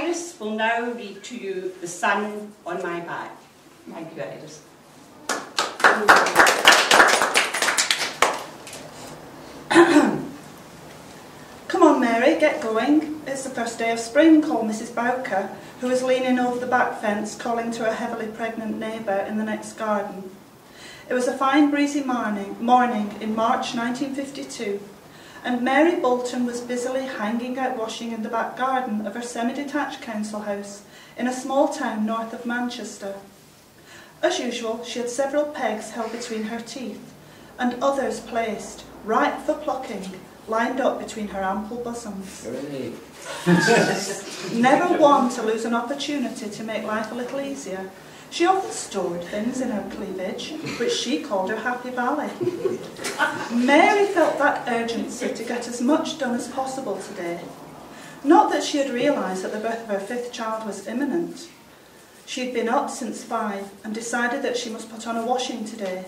Iris will now read to you The Sun on My Back. Thank you, Iris. Come on, Mary, get going. It's the first day of spring, called Mrs. Bowker, who was leaning over the back fence, calling to a heavily pregnant neighbour in the next garden. It was a fine breezy morning in March 1952, and Mary Bolton was busily hanging out washing in the back garden of her semi-detached council house in a small town north of Manchester. As usual, she had several pegs held between her teeth, and others placed, ripe for plucking, lined up between her ample bosoms. Never one to lose an opportunity to make life a little easier, she often stored things in her cleavage, which she called her Happy Valley. Mary felt that urgency to get as much done as possible today. Not that she had realised that the birth of her fifth child was imminent. She had been up since 5 and decided that she must put on a washing today,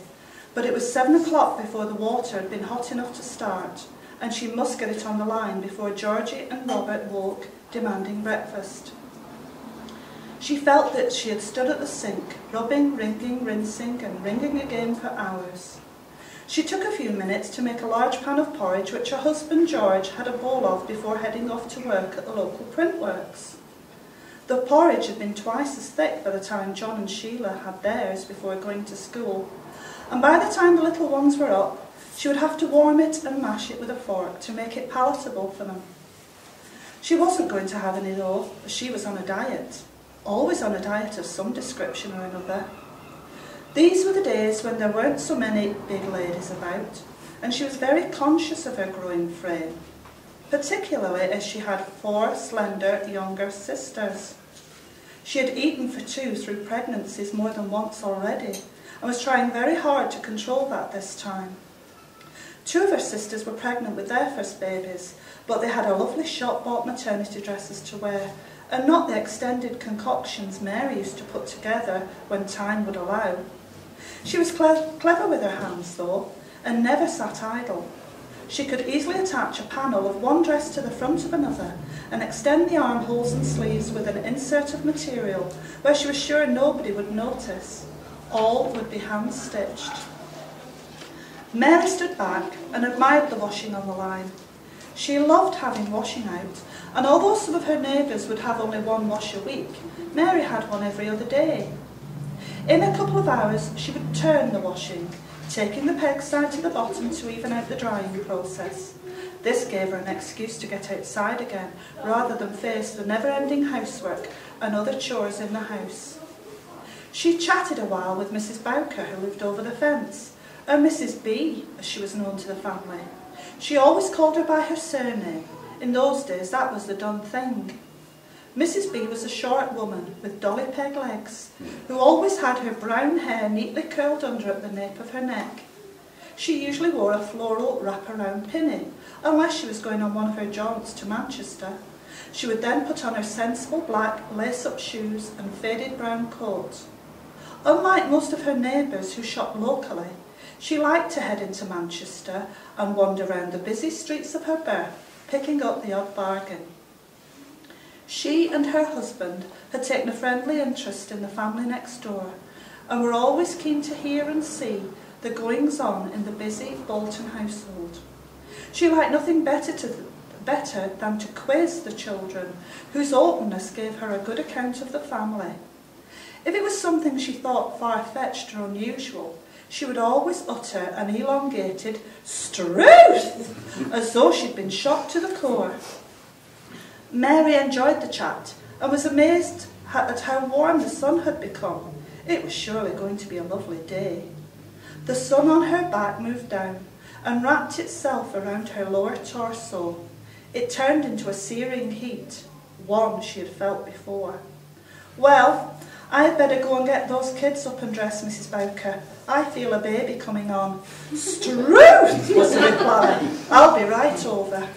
but it was 7 o'clock before the water had been hot enough to start, and she must get it on the line before Georgie and Robert woke, demanding breakfast. She felt that she had stood at the sink, rubbing, wringing, rinsing and wringing again for hours. She took a few minutes to make a large pan of porridge which her husband George had a bowl of before heading off to work at the local printworks. The porridge had been twice as thick by the time John and Sheila had theirs before going to school, and by the time the little ones were up, she would have to warm it and mash it with a fork to make it palatable for them. She wasn't going to have any though, as she was on a diet. Always on a diet of some description or another. These were the days when there weren't so many big ladies about, and she was very conscious of her growing frame, particularly as she had 4 slender younger sisters. She had eaten for 2 through pregnancies more than once already, and was trying very hard to control that this time. 2 of her sisters were pregnant with their first babies, but they had a lovely shop-bought maternity dresses to wear, and not the extended concoctions Mary used to put together when time would allow. She was clever with her hands, though, and never sat idle. She could easily attach a panel of one dress to the front of another and extend the armholes and sleeves with an insert of material where she was sure nobody would notice. All would be hand-stitched. Mary stood back and admired the washing on the line. She loved having washing out, and although some of her neighbours would have only 1 wash a week, Mary had one every other day. In a couple of hours she would turn the washing, taking the peg side to the bottom to even out the drying process. This gave her an excuse to get outside again, rather than face the never-ending housework and other chores in the house. She chatted a while with Mrs. Bowker, who lived over the fence, or Mrs. B, as she was known to the family. She always called her by her surname. In those days that was the done thing. Mrs. B was a short woman with dolly peg legs, who always had her brown hair neatly curled under at the nape of her neck. She usually wore a floral wrap-around pinny, unless she was going on one of her jaunts to Manchester. She would then put on her sensible black lace-up shoes and faded brown coat. Unlike most of her neighbours who shopped locally, she liked to head into Manchester and wander round the busy streets of her birth, picking up the odd bargain. She and her husband had taken a friendly interest in the family next door, and were always keen to hear and see the goings-on in the busy Bolton household. She liked nothing better than to quiz the children, whose openness gave her a good account of the family. If it was something she thought far-fetched or unusual, she would always utter an elongated "Struth!" as though she'd been shocked to the core. Mary enjoyed the chat and was amazed at how warm the sun had become. It was surely going to be a lovely day. The sun on her back moved down and wrapped itself around her lower torso. It turned into a searing heat, one she had felt before. "Well, I had better go and get those kids up and dressed, Mrs. Bowker. I feel a baby coming on." "Struth!" was the reply. "I'll be right over."